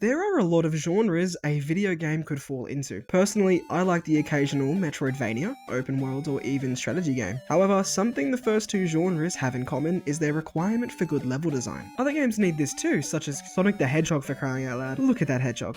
There are a lot of genres a video game could fall into. Personally, I like the occasional Metroidvania, open world, or even strategy game. However, something the first two genres have in common is their requirement for good level design. Other games need this too, such as Sonic the Hedgehog for crying out loud. Look at that hedgehog.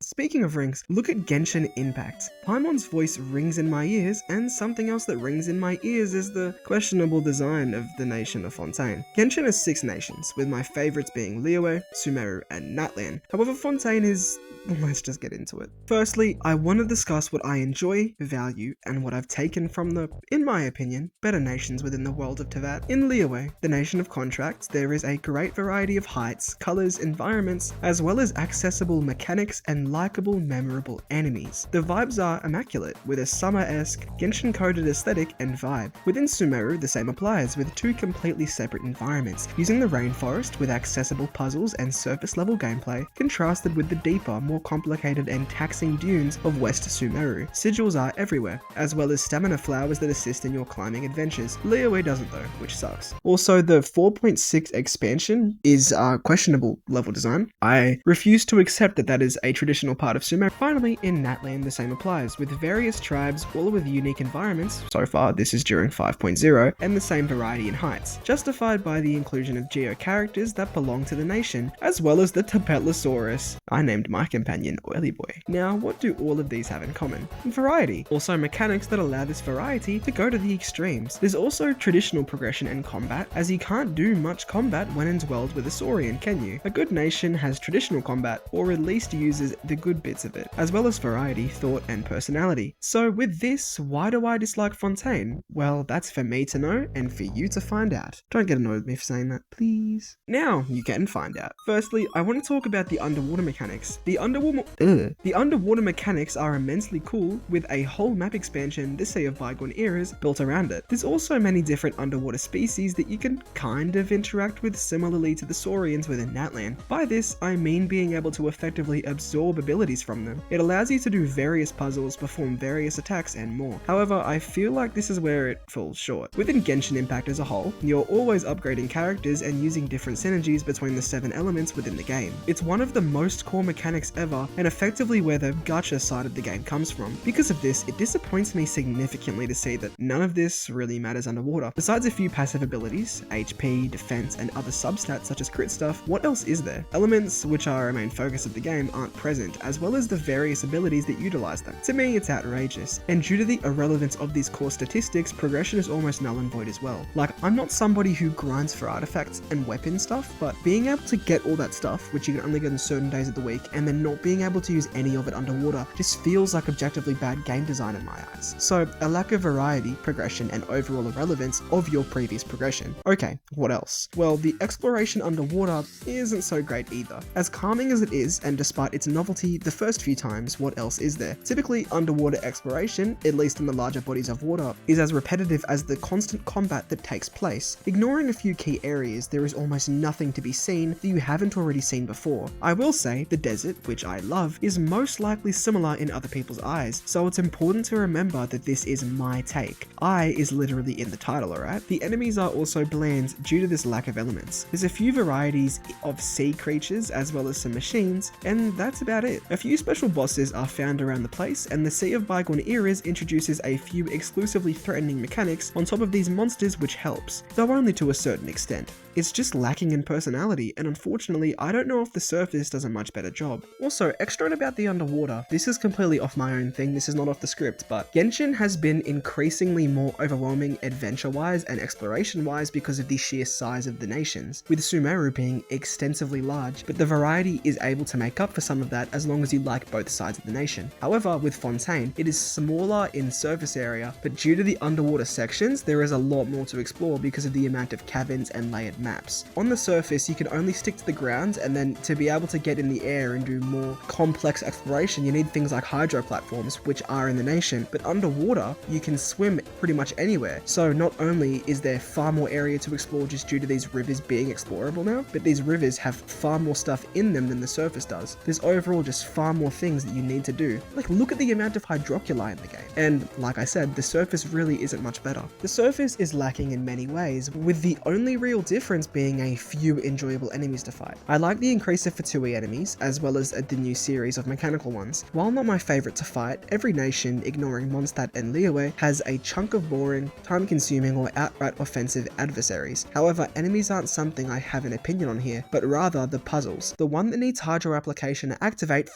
Speaking of rings, look at Genshin Impact. Paimon's voice rings in my ears, and something else that rings in my ears is the questionable design of the nation of Fontaine. Genshin has 6 nations, with my favourites being Liyue, Sumeru and Natlan. However, Fontaine is... let's just get into it. Firstly, I want to discuss what I enjoy, value, and what I've taken from the, in my opinion, better nations within the world of Teyvat. In Liyue, the nation of contracts, there is a great variety of heights, colours, environments, as well as accessible mechanics and likeable, memorable enemies. The vibes are immaculate, with a summer-esque, Genshin-coded aesthetic and vibe. Within Sumeru, the same applies, with 2 completely separate environments, using the rainforest with accessible puzzles and surface-level gameplay, contrasted with the deeper, more complicated and taxing dunes of West Sumeru. Sigils are everywhere, as well as stamina flowers that assist in your climbing adventures. Liyue doesn't though, which sucks. Also, the 4.6 expansion is questionable level design. I refuse to accept that that is a traditional part of Sumeru. Finally, in Natlan, the same applies, with various tribes, all with unique environments, so far this is during 5.0, and the same variety in heights, justified by the inclusion of geo characters that belong to the nation, as well as the Tapetlosaurus. I named my companion Oily Boy. Now, what do all of these have in common? Variety. Also mechanics that allow this variety to go to the extremes. There's also traditional progression and combat, as you can't do much combat when indwelled with a Saurian, can you? A good nation has traditional combat, or at least uses the good bits of it, as well as variety, thought, and personality. So with this, why do I dislike Fontaine? Well, that's for me to know, and for you to find out. Don't get annoyed with me for saying that, please. Now, you can find out. Firstly, I want to talk about the underwater mechanics. The underwater mechanics are immensely cool, with a whole map expansion, the Sea of Bygone Eras, built around it. There's also many different underwater species that you can kind of interact with similarly to the Saurians within Natlan. By this, I mean being able to effectively absorb abilities from them. It allows you to do various puzzles, perform various attacks, and more. However, I feel like this is where it falls short. Within Genshin Impact as a whole, you're always upgrading characters and using different synergies between the 7 elements within the game. It's one of the most core mechanics ever, and effectively where the gacha side of the game comes from. Because of this, it disappoints me significantly to see that none of this really matters underwater. Besides a few passive abilities, HP, defense, and other substats such as crit stuff, what else is there? Elements, which are a main focus of the game, aren't present, as well as the various abilities that utilize them. To me, it's outrageous, and due to the irrelevance of these core statistics, progression is almost null and void as well. Like, I'm not somebody who grinds for artifacts and weapon stuff, but being able to get all that stuff, which you can only get on certain days of the week, and then not being able to use any of it underwater just feels like objectively bad game design in my eyes. So, a lack of variety, progression, and overall irrelevance of your previous progression. Okay, what else? Well, the exploration underwater isn't so great either. As calming as it is, and despite its novelty the first few times, what else is there? Typically, underwater exploration, at least in the larger bodies of water, is as repetitive as the constant combat that takes place. Ignoring a few key areas, there is almost nothing to be seen that you haven't already seen before. I will say, the desert, which I love, is most likely similar in other people's eyes, so it's important to remember that this is my take. I is literally in the title, alright? The enemies are also bland due to this lack of elements. There's a few varieties of sea creatures as well as some machines, and that's about it. A few special bosses are found around the place, and the Sea of Bygone Eras introduces a few exclusively threatening mechanics on top of these monsters, which helps, though only to a certain extent. It's just lacking in personality, and unfortunately, I don't know if the surface does a much better job. Also, extra about the underwater, this is completely off my own thing, this is not off the script, but Genshin has been increasingly more overwhelming adventure-wise and exploration-wise because of the sheer size of the nations, with Sumeru being extensively large, but the variety is able to make up for some of that as long as you like both sides of the nation. However, with Fontaine, it is smaller in surface area, but due to the underwater sections, there is a lot more to explore because of the amount of caverns and layered maps. On the surface, you can only stick to the ground, and then to be able to get in the air and do more complex exploration, you need things like hydro platforms, which are in the nation, but underwater, you can swim pretty much anywhere. So not only is there far more area to explore just due to these rivers being explorable now, but these rivers have far more stuff in them than the surface does. There's overall just far more things that you need to do. Like, look at the amount of hydroculi in the game. And like I said, the surface really isn't much better. The surface is lacking in many ways, with the only real difference difference being a few enjoyable enemies to fight. I like the increase of Fatui enemies, as well as the new series of mechanical ones. While not my favourite to fight, every nation, ignoring Mondstadt and Liyue, has a chunk of boring, time-consuming or outright offensive adversaries. However, enemies aren't something I have an opinion on here, but rather the puzzles. The one that needs hydro application to activate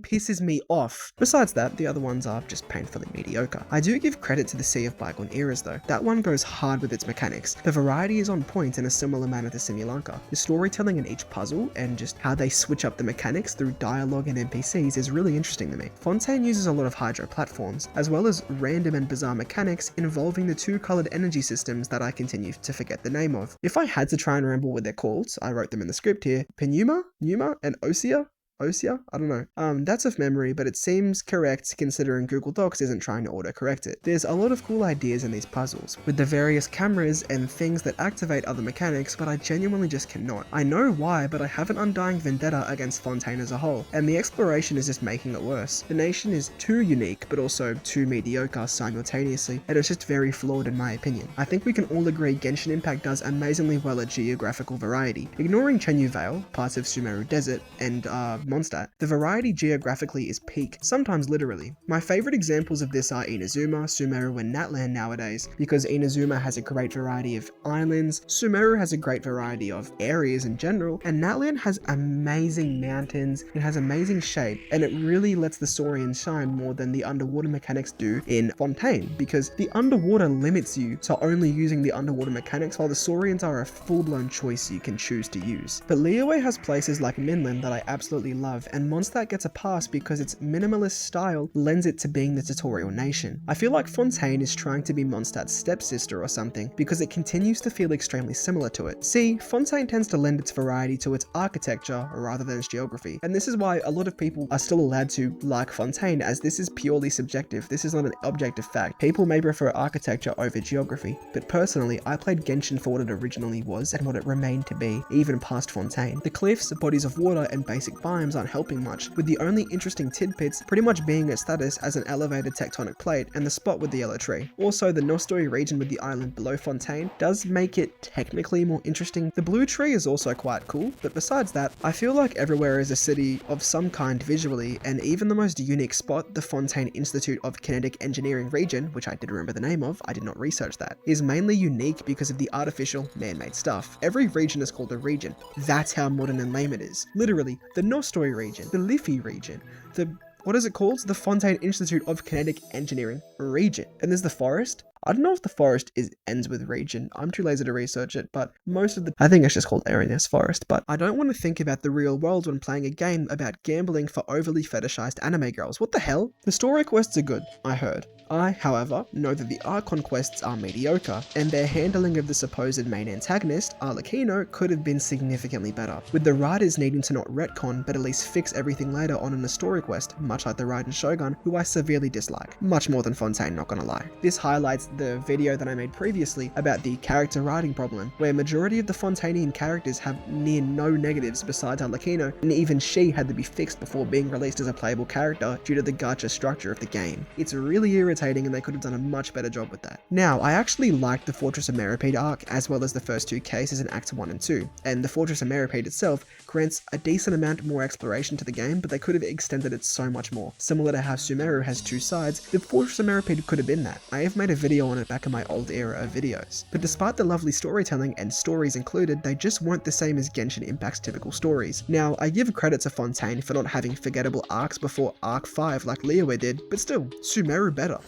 pisses me off. Besides that, the other ones are just painfully mediocre. I do give credit to the Sea of Bygone Eras though. That one goes hard with its mechanics. The variety is on point in a similar manner to Simulanka. The storytelling in each puzzle and just how they switch up the mechanics through dialogue and NPCs is really interesting to me. Fontaine uses a lot of hydro platforms, as well as random and bizarre mechanics involving the two coloured energy systems that I continue to forget the name of. If I had to try and remember what they're called, I wrote them in the script here: Penuma, Numa, and Osea? Osea? I don't know. That's off memory, but it seems correct considering Google Docs isn't trying to autocorrect it. There's a lot of cool ideas in these puzzles, with the various cameras and things that activate other mechanics, but I genuinely just cannot. I know why, but I have an undying vendetta against Fontaine as a whole, and the exploration is just making it worse. The nation is too unique, but also too mediocre simultaneously, and it's just very flawed in my opinion. I think we can all agree Genshin Impact does amazingly well at geographical variety. Ignoring Chenyu Vale, parts of Sumeru Desert, and Mondstadt, the variety geographically is peak, sometimes literally. My favourite examples of this are Inazuma, Sumeru and Natlan nowadays, because Inazuma has a great variety of islands, Sumeru has a great variety of areas in general, and Natlan has amazing mountains, it has amazing shape, and it really lets the Saurian shine more than the underwater mechanics do in Fontaine, because the underwater limits you to only using the underwater mechanics, while the Saurians are a full-blown choice you can choose to use. But Liyue has places like Minlan that I absolutely love, and Mondstadt gets a pass because its minimalist style lends it to being the tutorial nation. I feel like Fontaine is trying to be Mondstadt's stepsister or something, because it continues to feel extremely similar to it. See, Fontaine tends to lend its variety to its architecture rather than its geography, and this is why a lot of people are still allowed to like Fontaine, as this is purely subjective. This is not an objective fact. People may prefer architecture over geography, but personally, I played Genshin for what it originally was and what it remained to be, even past Fontaine. The cliffs, bodies of water, and basic biomes aren't helping much, with the only interesting tidbits pretty much being its status as an elevated tectonic plate and the spot with the yellow tree. Also, the Nostoi region with the island below Fontaine does make it technically more interesting. The blue tree is also quite cool, but besides that, I feel like everywhere is a city of some kind visually, and even the most unique spot, the Fontaine Institute of Kinetic Engineering region, which I did remember the name of, I did not research that, is mainly unique because of the artificial, man-made stuff. Every region is called a region. That's how modern and lame it is. Literally, the Nostoi region, the Liffey region, what is it called? The Fontaine Institute of Kinetic Engineering region. And there's the forest. I don't know if the forest ends with region. I'm too lazy to research it, but I think it's just called Arenas Forest, but I don't want to think about the real world when playing a game about gambling for overly fetishized anime girls. What the hell? The story quests are good, I heard. I, however, know that the Archon quests are mediocre, and their handling of the supposed main antagonist, Arlecchino, could have been significantly better, with the writers needing to not retcon, but at least fix everything later on in a story quest, much like the Raiden Shogun, who I severely dislike. Much more than Fontaine, not gonna lie. This highlights the video that I made previously about the character writing problem, where majority of the Fontainian characters have near no negatives besides Arlecchino, and even she had to be fixed before being released as a playable character due to the gacha structure of the game. It's really irritating, and they could have done a much better job with that. Now, I actually liked the Fortress of Meropide arc, as well as the first two cases in Acts 1 and 2, and the Fortress of Meropide itself grants a decent amount more exploration to the game, but they could have extended it so much more. Similar to how Sumeru has two sides, the Fortress of Meropide could have been that. I have made a video on it back in my old era of videos. But despite the lovely storytelling and stories included, they just weren't the same as Genshin Impact's typical stories. Now, I give credit to Fontaine for not having forgettable arcs before Arc 5 like Liyue did, but still, Sumeru better.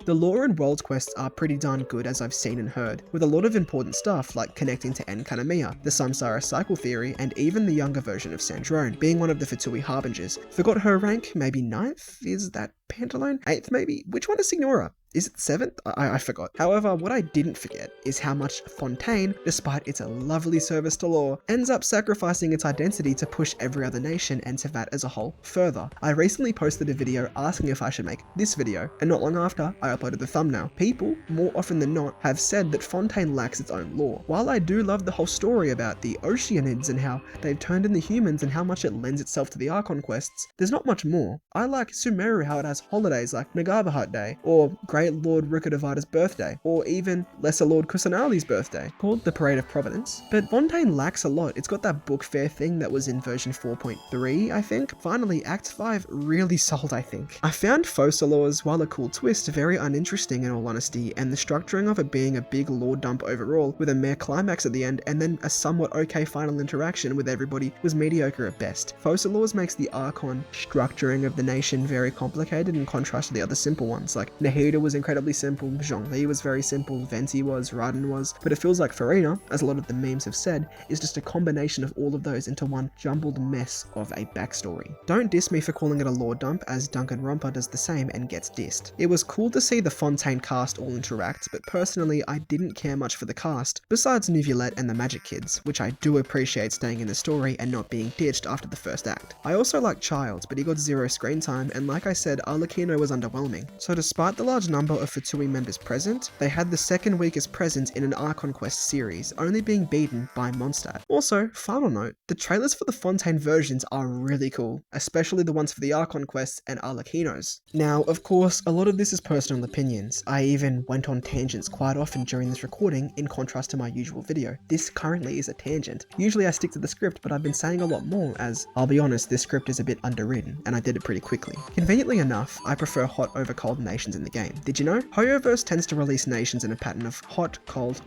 The lore and world quests are pretty darn good, as I've seen and heard, with a lot of important stuff like connecting to Enkanomiya, the Samsara cycle theory, and even the younger version of Sandrone, being one of the Fatui Harbingers. Forgot her rank, maybe 9th? Is that Pantalone? 8th maybe? Which one is Signora? Is it 7th? I forgot. However, what I didn't forget is how much Fontaine, despite its lovely service to lore, ends up sacrificing its identity to push every other nation and Teyvat as a whole further. I recently posted a video asking if I should make this video, and not long after, I uploaded the thumbnail. People, more often than not, have said that Fontaine lacks its own lore. While I do love the whole story about the Oceanids and how they've turned into humans and how much it lends itself to the Archon quests, there's not much more. I like Sumeru how it has holidays like Nagabahat Day, or Great Lord Rukkhadevata's birthday, or even Lesser Lord Kusanali's birthday, called the Parade of Providence. But Fontaine lacks a lot. It's got that book fair thing that was in version 4.3, I think. Finally, Act 5 really sold, I think. I found Focalors, while a cool twist, very uninteresting in all honesty, and the structuring of it being a big lore dump overall, with a mere climax at the end, and then a somewhat okay final interaction with everybody, was mediocre at best. Focalors makes the Archon structuring of the nation very complicated in contrast to the other simple ones, like Nahida was incredibly simple, Zhongli was very simple, Venti was, Raiden was, but it feels like Furina, as a lot of the memes have said, is just a combination of all of those into one jumbled mess of a backstory. Don't diss me for calling it a lore dump, as Duncan Romper does the same and gets dissed. It was cool to see the Fontaine cast all interact, but personally I didn't care much for the cast, besides Neuvillette and the Magic Kids, which I do appreciate staying in the story and not being ditched after the first act. I also like Childs, but he got 0 screen time, and like I said, Arlecchino was underwhelming. So despite the large number of Fatui members present, they had the second weakest presence in an Archon Quest series, only being beaten by Mondstadt. Also, final note, the trailers for the Fontaine versions are really cool, especially the ones for the Archon Quests and Arlecchinos. Now, of course, a lot of this is personal opinions. I even went on tangents quite often during this recording, in contrast to my usual video. This currently is a tangent. Usually I stick to the script, but I've been saying a lot more, as, I'll be honest, this script is a bit underwritten, and I did it pretty quickly. Conveniently enough, I prefer hot over cold nations in the game. Did you know? Hoyoverse tends to release nations in a pattern of hot, cold,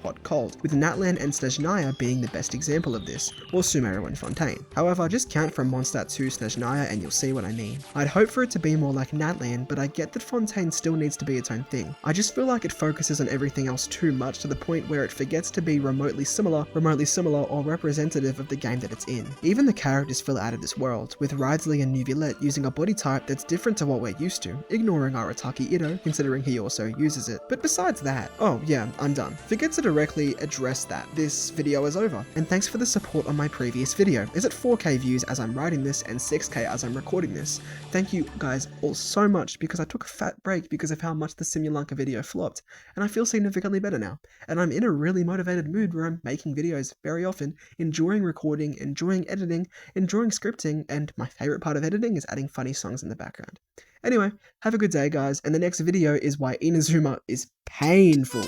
with Natlan and Snezhnaya being the best example of this, or Sumeru and Fontaine. However, just count from Mondstadt to Snezhnaya and you'll see what I mean. I'd hope for it to be more like Natlan, but I get that Fontaine still needs to be its own thing. I just feel like it focuses on everything else too much to the point where it forgets to be remotely similar or representative of the game that it's in. Even the characters feel out of this world, with Raiden and Neuvillette using a body type that's different to what we're used to, ignoring Arataki Itto, considering he also uses it. But besides that, oh yeah, I'm done. Forget to directly address that. This video is over, and thanks for the support on my previous video. It's at 4K views as I'm writing this and 6K as I'm recording this. Thank you guys all so much, because I took a fat break because of how much the Simulanka video flopped, and I feel significantly better now. And I'm in a really motivated mood where I'm making videos very often, enjoying recording, enjoying editing, enjoying scripting, and my favorite part of editing is adding funny songs in the background. Anyway, have a good day guys, and the next video is why Inazuma is painful.